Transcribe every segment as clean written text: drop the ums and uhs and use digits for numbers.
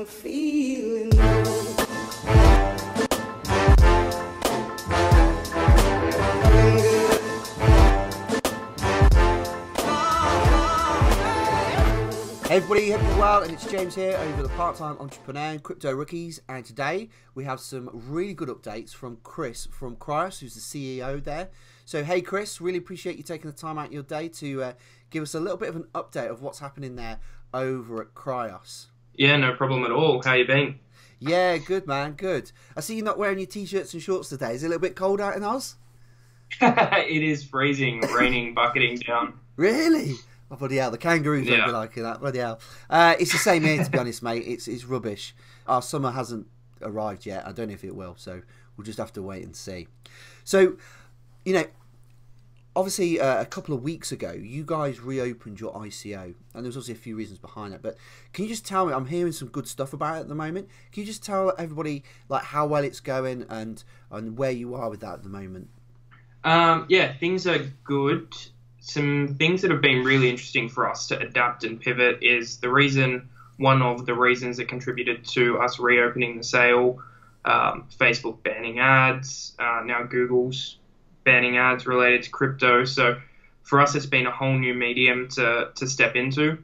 Feeling good. Hey everybody, hope you're well, and it's James here, over the Part-Time Entrepreneur and Crypto Rookies, and today we have some really good updates from Chris from KRIOS, who's the CEO there. So hey Chris, really appreciate you taking the time out of your day to give us a little bit of an update of what's happening there over at KRIOS. Yeah, no problem at all. How you been? Yeah, good man, good. I see you're not wearing your t-shirts and shorts today. Is it a little bit cold out in Oz? It is freezing, raining, bucketing down. Really? Oh, bloody hell, the kangaroos won't be liking that, bloody hell. It's the same here, to be honest, mate. It's rubbish. Our summer hasn't arrived yet. I don't know if it will, so we'll just have to wait and see. So, you know, obviously a couple of weeks ago, you guys reopened your ICO, and there was obviously a few reasons behind it, but can you just tell me, I'm hearing some good stuff about it at the moment. Can you just tell everybody like how well it's going and where you are with that at the moment? Yeah, things are good. Some things that have been really interesting for us to adapt and pivot is one of the reasons that contributed to us reopening the sale, Facebook banning ads, now Google's banning ads related to crypto. So for us, it's been a whole new medium to step into.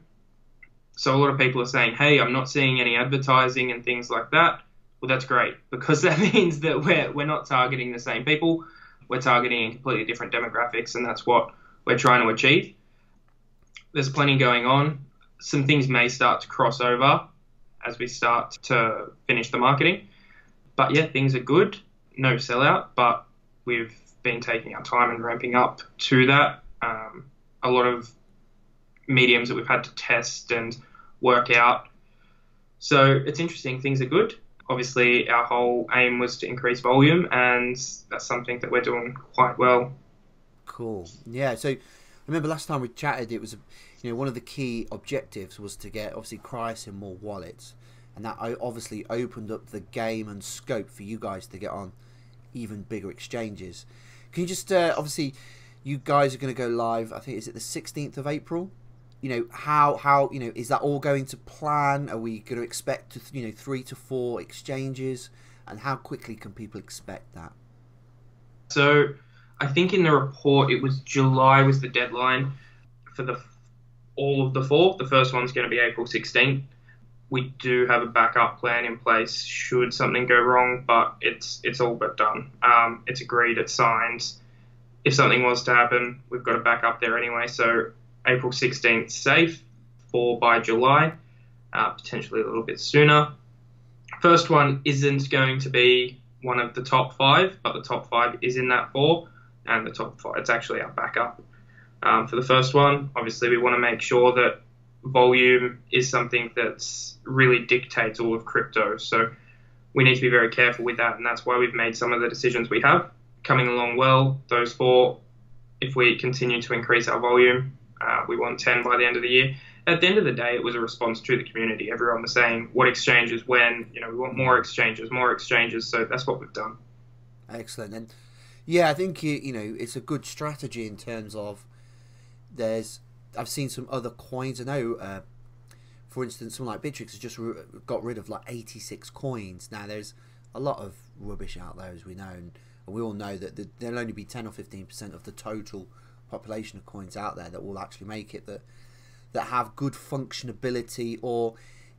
So a lot of people are saying, hey, I'm not seeing any advertising and things like that. Well, that's great, because that means that we're not targeting the same people. We're targeting completely different demographics, and that's what we're trying to achieve. There's plenty going on. Some things may start to cross over as we start to finish the marketing. But yeah, things are good. No sellout, but we've been taking our time and ramping up to that. A lot of mediums that we've had to test and work out. So it's interesting. Things are good. Obviously, our whole aim was to increase volume, and that's something that we're doing quite well. Cool. Yeah. So I remember last time we chatted, it was, you know, one of the key objectives was to get obviously KRIOS in more wallets, and that obviously opened up the game and scope for you guys to get on even bigger exchanges. Can you just obviously you guys are going to go live, I think, is it the 16th of April? You know, how you know, is that all going to plan? Are we going to expect 3 to 4 exchanges, and how quickly can people expect that? So I think in the report it was July was the deadline for all of the 4. The first one's going to be April 16th. We do have a backup plan in place should something go wrong, but it's all but done. It's agreed, it's signed. If something was to happen, we've got a backup there anyway. So April 16th safe, 4 by July, potentially a little bit sooner. First one isn't going to be one of the top 5, but the top 5 is in that 4, and the top 5, it's actually our backup. For the first one, obviously we want to make sure that volume is something that's really dictates all of crypto. So we need to be very careful with that, and that's why we've made some of the decisions we have. Coming along well, those 4, if we continue to increase our volume, we want 10 by the end of the year. At the end of the day, it was a response to the community. Everyone was saying what exchanges, when, you know, we want more exchanges. So that's what we've done. Excellent. And yeah, I think, you know, it's a good strategy in terms of I've seen some other coins. I know, for instance, someone like Bitrix has just got rid of like 86 coins. Now, there's a lot of rubbish out there, as we know, and we all know that there'll only be 10 or 15% of the total population of coins out there that will actually make it, that have good functionability, or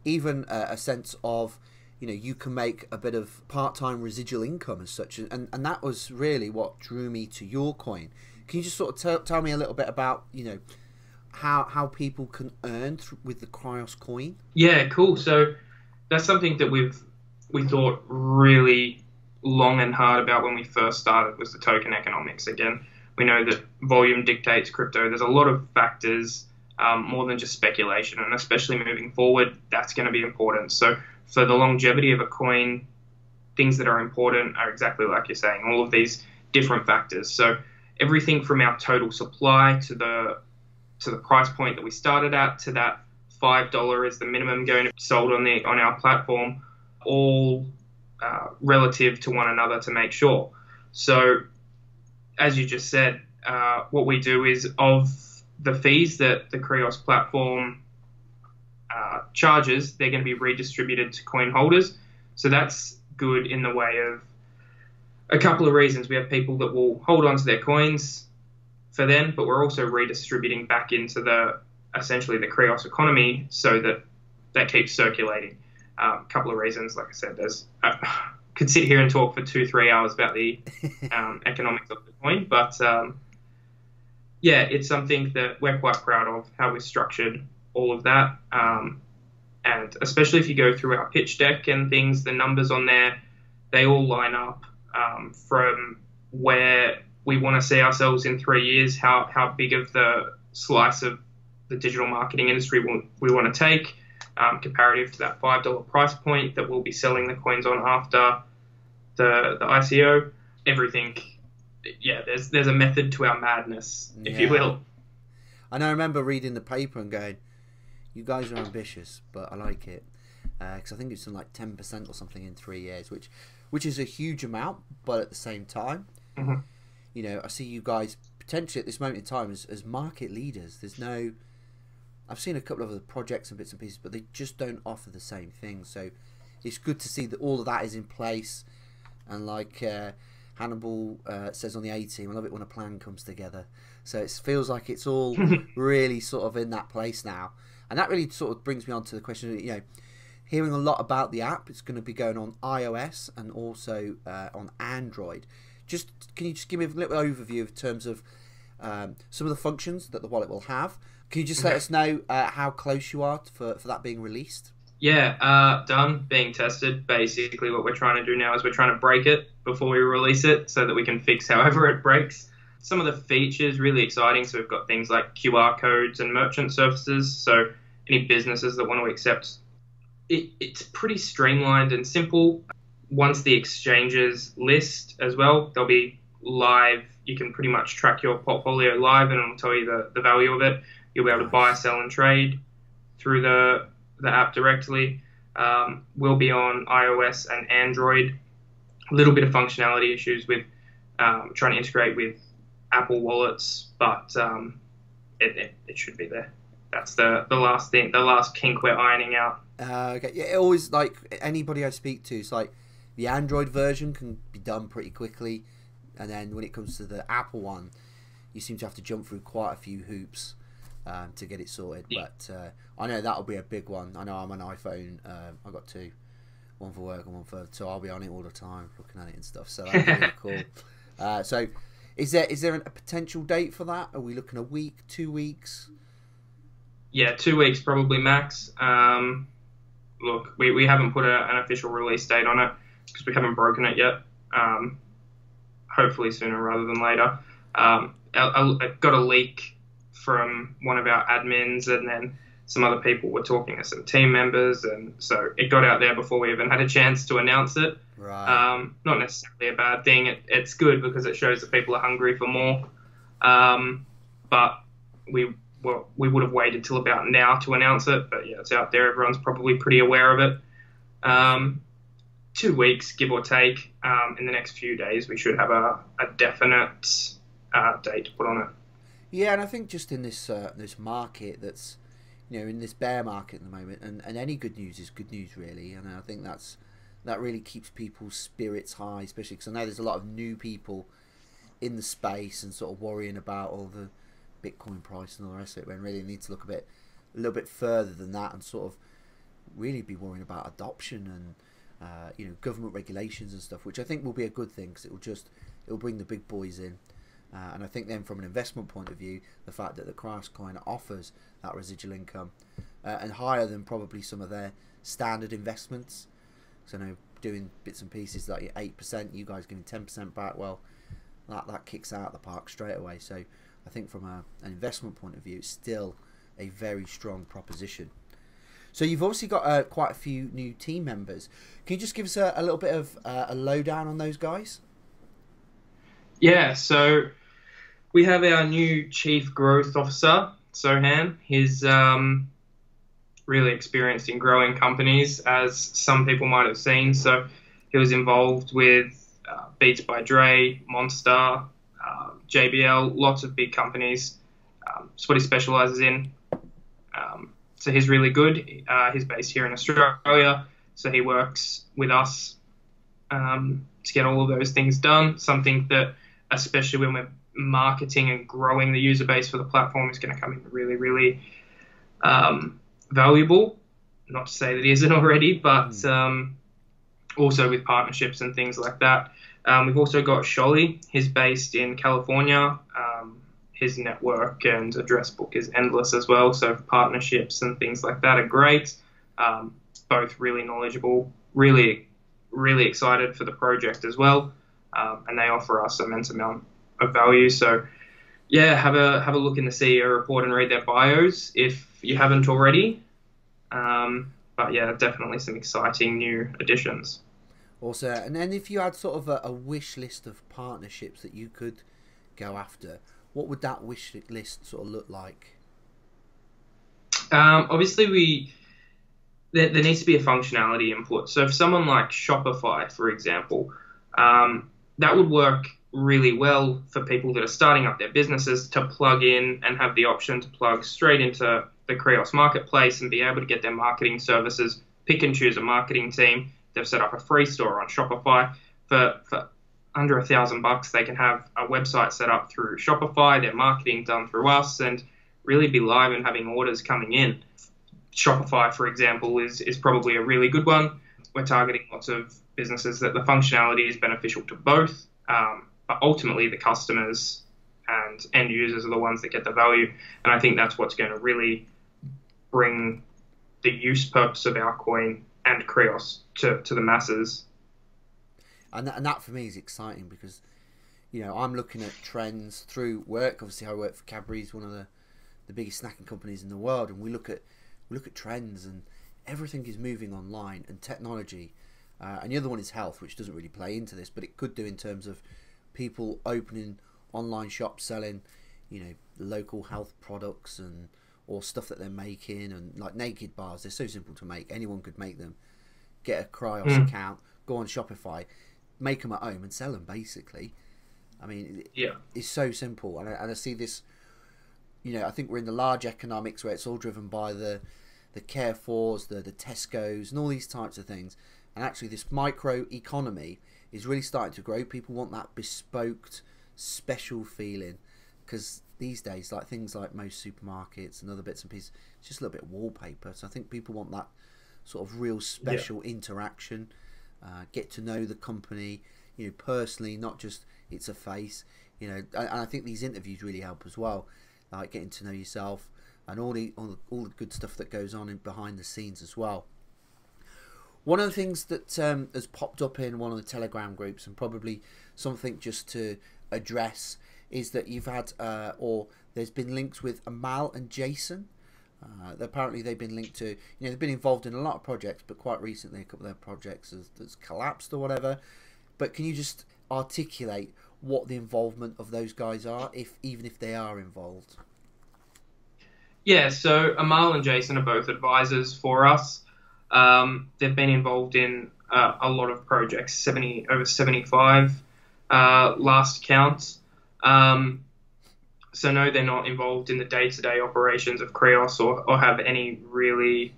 even a sense of, you know, you can make a bit of part-time residual income as such, and that was really what drew me to your coin. Can you just sort of tell me a little bit about, you know, how people can earn with the KRIOS coin? Yeah, cool. So that's something that we thought really long and hard about when we first started, was the token economics. Again, we know that volume dictates crypto. There's a lot of factors, more than just speculation, and especially moving forward, that's going to be important. So for the longevity of a coin, things that are important are exactly like you're saying, all of these different factors. So everything from our total supply to the price point that we started at, to that $5 is the minimum going to be sold on our platform, all relative to one another to make sure. So as you just said, what we do is, of the fees that the KRIOS platform charges, they're going to be redistributed to coin holders. So that's good in the way of a couple of reasons. We have people that will hold on to their coins for then, but we're also redistributing back into essentially the KRIOS economy so that that keeps circulating. A couple of reasons, like I said, could sit here and talk for 2-3 hours about the economics of the coin, but yeah, it's something that we're quite proud of, how we've structured all of that. And especially if you go through our pitch deck and things, the numbers on there, they all line up from where we want to see ourselves in 3 years, how big of the slice of the digital marketing industry we want to take, comparative to that $5 price point that we'll be selling the coins on after the ICO. Everything, yeah, there's a method to our madness, if you will. And I remember reading the paper and going, you guys are ambitious, but I like it. Because I think it's like 10% or something in 3 years, which is a huge amount, but at the same time, you know, I see you guys potentially at this moment in time as market leaders. I've seen a couple of other projects and bits and pieces, but they just don't offer the same thing. So it's good to see that all of that is in place. And like Hannibal says on the A-Team, I love it when a plan comes together. So it feels like it's all really sort of in that place now. And that really sort of brings me on to the question, you know, hearing a lot about the app. It's going to be going on iOS and also on Android. Can you just give me a little overview in terms of some of the functions that the wallet will have? Can you just let us know how close you are for that being released? Yeah, done, being tested. Basically what we're trying to do now is we're trying to break it before we release it so that we can fix however it breaks. Some of the features really exciting. So we've got things like QR codes and merchant services. So any businesses that want to accept it's pretty streamlined and simple. Once the exchanges list as well, they'll be live. You can pretty much track your portfolio live and it'll tell you the value of it. You'll be able to buy, sell, and trade through the app directly. We'll be on iOS and Android. A little bit of functionality issues with trying to integrate with Apple wallets, but it should be there. That's the last thing, the last kink we're ironing out. Okay. Yeah, it always, like, anybody I speak to, it's like the Android version can be done pretty quickly, and then when it comes to the Apple one, you seem to have to jump through quite a few hoops to get it sorted. Yeah. But I know that'll be a big one. I know I'm an iPhone. I've got two, one for work and one for, so I'll be on it all the time, looking at it and stuff. So that's really cool. So is there a potential date for that? Are we looking a week, 2 weeks? Yeah, 2 weeks probably max. Look, we haven't put an official release date on it because we haven't broken it yet. Hopefully sooner rather than later. I got a leak from one of our admins, and then some other people were talking to some team members, and so it got out there before we even had a chance to announce it. Right. Not necessarily a bad thing. It's good because it shows that people are hungry for more. But we would have waited till about now to announce it, but yeah, it's out there. Everyone's probably pretty aware of it. 2 weeks, give or take. In the next few days, we should have a definite date to put on it. Yeah, and I think just in this market that's, you know, in this bear market at the moment, and any good news is good news, really. And I think that really keeps people's spirits high, especially because I know there's a lot of new people in the space and sort of worrying about all the Bitcoin price and all the rest of it, when really need to look a little bit further than that and sort of really be worrying about adoption and you know, government regulations and stuff, which I think will be a good thing because it'll bring the big boys in. And I think then from an investment point of view, the fact that the KRIOS coin offers that residual income and higher than probably some of their standard investments. So, you know, doing bits and pieces like 8%, you guys giving 10% back, well, that kicks out the park straight away. So I think from an investment point of view, it's still a very strong proposition. So you've obviously got quite a few new team members. Can you just give us a little bit of a lowdown on those guys? Yeah, so we have our new Chief Growth Officer, Sohan. He's really experienced in growing companies, as some people might have seen. So he was involved with Beats by Dre, Monster, JBL, lots of big companies. It's what he specializes in. So he's really good. He's based here in Australia, so he works with us to get all of those things done. Something that, especially when we're marketing and growing the user base for the platform, is going to come in really, really valuable. Not to say that it isn't already, but also with partnerships and things like that. We've also got Sholly. He's based in California. His network and address book is endless as well, so partnerships and things like that are great. Both really knowledgeable, really, really excited for the project as well, and they offer us immense amount of value. So, yeah, have a look in the CEO report and read their bios if you haven't already. But yeah, definitely some exciting new additions. Also, and then if you had sort of a wish list of partnerships that you could go after, what would that wish list sort of look like? Obviously, there needs to be a functionality input. So if someone like Shopify, for example, that would work really well for people that are starting up their businesses to plug in and have the option to plug straight into the KRIOS marketplace and be able to get their marketing services, pick and choose a marketing team. They've set up a free store on Shopify. For under $1,000, they can have a website set up through Shopify, their marketing done through us, and really be live and having orders coming in. Shopify, for example, is probably a really good one. We're targeting lots of businesses that the functionality is beneficial to both, but ultimately the customers and end users are the ones that get the value. And I think that's what's going to really bring the use purpose of our coin and KRIOS to the masses. And that for me is exciting because, you know, I'm looking at trends through work. Obviously, I work for Cadbury's, one of the biggest snacking companies in the world, and we look at trends, and everything is moving online and technology. And the other one is health, which doesn't really play into this, but it could do in terms of people opening online shops selling, you know, local health products and or stuff that they're making, and like naked bars. They're so simple to make. Anyone could make them. Get a KRIOS account, go on Shopify, make them at home and sell them, basically. I mean, it's so simple. And I see this, you know, I think we're in the large economics where it's all driven by the Carrefours, the Tesco's and all these types of things. And actually this micro economy is really starting to grow. People want that bespoke, special feeling, because these days, like things like most supermarkets and other bits and pieces, it's just a little bit of wallpaper. So I think people want that sort of real special interaction, get to know the company, you know, personally, not just it's a face, you know. And I think these interviews really help as well, like getting to know yourself and all the good stuff that goes on in behind the scenes as well. One of the things that has popped up in one of the Telegram groups, and probably something just to address, is that you've had or there's been links with Amal and Jason. Apparently they've been linked to, you know, they've been involved in a lot of projects, but quite recently a couple of their projects has collapsed or whatever. But can you just articulate what the involvement of those guys are, even if they are involved? Yeah, so Amal and Jason are both advisors for us. They've been involved in a lot of projects, over 75 last count. So no, they're not involved in the day-to-day operations of KRIOS or have any really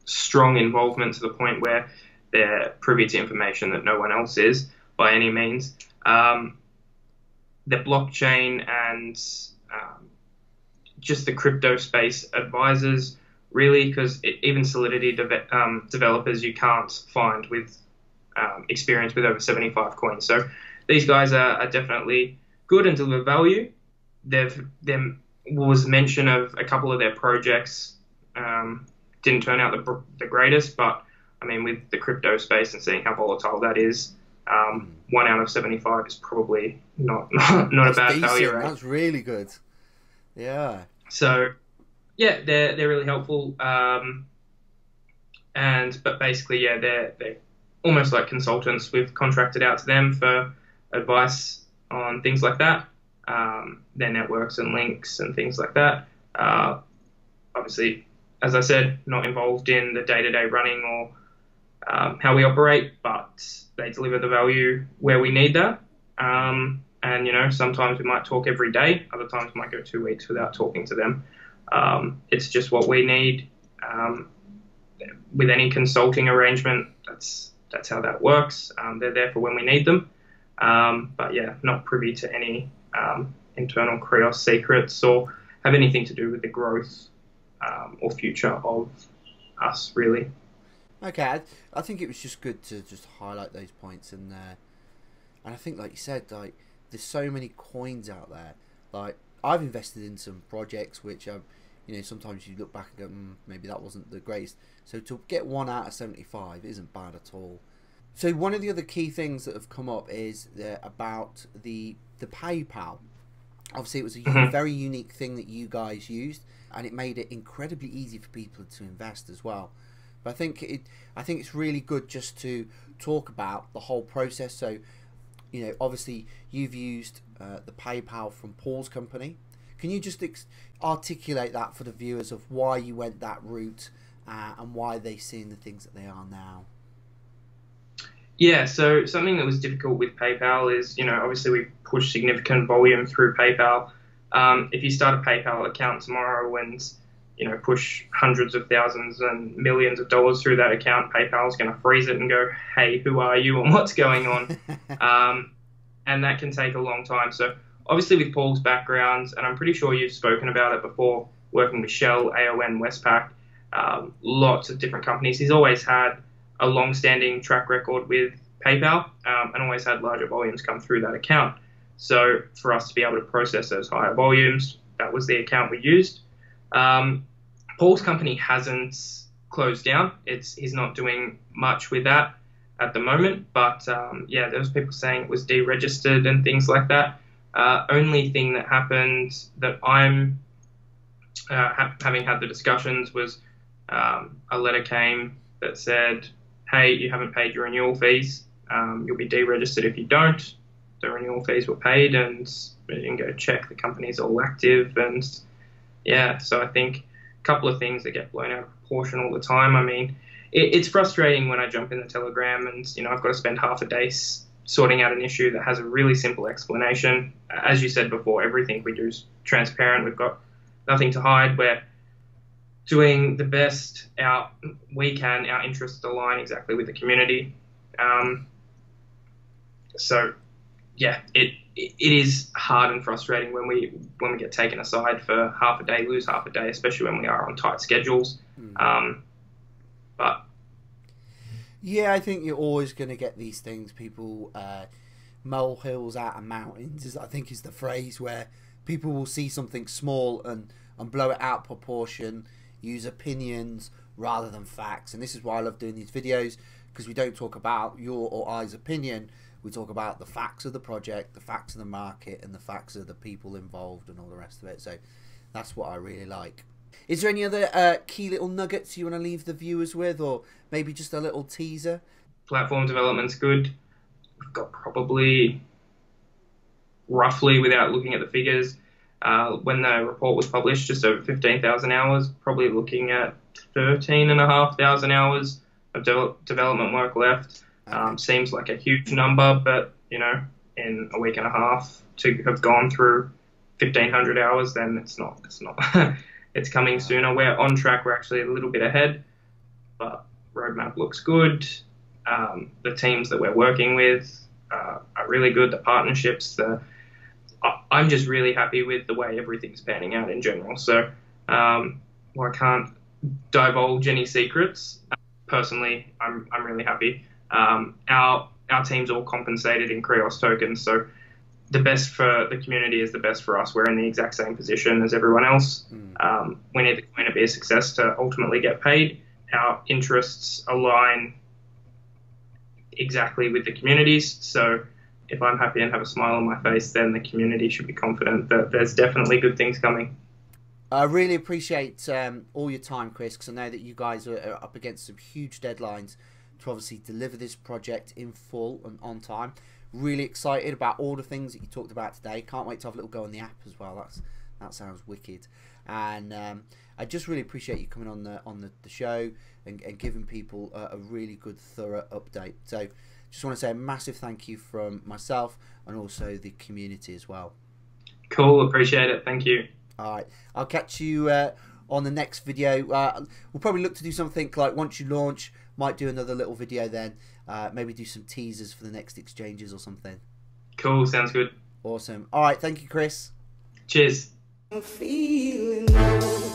strong involvement to the point where they're privy to information that no one else is by any means. The blockchain and just the crypto space advisors, really, because even Solidity developers you can't find with experience with over 75 coins. So these guys are definitely good and deliver value. There was mention of a couple of their projects didn't turn out the greatest, but I mean, with the crypto space and seeing how volatile that is, 1 out of 75 is probably not a bad value rate. That's really good. Yeah. So yeah, they're really helpful. But basically, yeah, they're almost like consultants. We've contracted out to them for advice on things like that, their networks and links and things like that. Obviously, as I said, not involved in the day-to-day running or how we operate, but they deliver the value where we need that. And, you know, sometimes we might talk every day. Other times we might go 2 weeks without talking to them. It's just what we need. With any consulting arrangement, that's how that works. They're there for when we need them. But yeah, not privy to any internal KRIOS secrets or have anything to do with the growth or future of us, really. Okay, I think it was just good to just highlight those points, and I think, like you said, like there's so many coins out there. Like I've invested in some projects which are, you know, sometimes you look back and go, maybe that wasn't the greatest. So to get 1 out of 75 isn't bad at all. So one of the other key things that have come up is about the PayPal. Obviously, it was a very unique thing that you guys used, and it made it incredibly easy for people to invest as well. But I think it's really good just to talk about the whole process. So, you know, obviously you've used the PayPal from Paul's company. Can you just articulate that for the viewers of why you went that route and why they're seeing the things that they are now? Yeah, so something that was difficult with PayPal is, you know, obviously we push significant volume through PayPal. If you start a PayPal account tomorrow and, you know, push hundreds of thousands and millions of dollars through that account, PayPal's going to freeze it and go, hey, who are you and what's going on? And that can take a long time. So obviously with Paul's background, and I'm pretty sure you've spoken about it before, working with Shell, AON, Westpac, lots of different companies, he's always had a long-standing track record with PayPal and always had larger volumes come through that account. So for us to be able to process those higher volumes, that was the account we used. Paul's company hasn't closed down. He's not doing much with that at the moment. But yeah, there was people saying it was deregistered and things like that. Only thing that happened that I'm having had the discussions was a letter came that said, hey, you haven't paid your renewal fees. You'll be deregistered if you don't. The renewal fees were paid, and you can go check the company's all active. And yeah, so I think a couple of things that get blown out of proportion all the time. I mean, it's frustrating when I jump in the Telegram and, you know, I've got to spend half a day sorting out an issue that has a really simple explanation. As you said before, everything we do is transparent. We've got nothing to hide. We're doing the best we can. Our interests align exactly with the community. So yeah, it is hard and frustrating when we get taken aside for half a day, lose half a day, especially when we are on tight schedules. But yeah, I think you're always going to get these things. People molehills out of mountains, I think is the phrase, where people will see something small and blow it out proportion, use opinions rather than facts. And this is why I love doing these videos, because we don't talk about your or I's opinion. We talk about the facts of the project, the facts of the market, and the facts of the people involved and all the rest of it. So that's what I really like. Is there any other key little nuggets you want to leave the viewers with, or maybe just a little teaser? Platform development's good. We've got probably, roughly, without looking at the figures, when the report was published, just over 15,000 hours, probably looking at 13,500 hours of development work left. Seems like a huge number, but, you know, in a week and a half to have gone through 1,500 hours, then it's not. It's coming sooner. We're on track. We're actually a little bit ahead, but roadmap looks good. The teams that we're working with are really good. The partnerships, I'm just really happy with the way everything's panning out in general. So, well, I can't divulge any secrets. Personally, I'm really happy. Our team's all compensated in KRIOS tokens, so the best for the community is the best for us. We're in the exact same position as everyone else. We need the coin to be a success to ultimately get paid. Our interests align exactly with the community's, so if I'm happy and have a smile on my face, then the community should be confident that there's definitely good things coming. I really appreciate all your time, Chris, because I know that you guys are up against some huge deadlines to obviously deliver this project in full and on time. Really excited about all the things that you talked about today. Can't wait to have a little go on the app as well. That sounds wicked. And I just really appreciate you coming on the show and giving people a really good, thorough update. So just want to say a massive thank you from myself and also the community as well. Cool, appreciate it. Thank you. All right, I'll catch you on the next video. We'll probably look to do something like once you launch, might do another little video then. Maybe do some teasers for the next exchanges or something. Cool, sounds good. Awesome. All right, thank you, Chris. Cheers. I'm feeling low.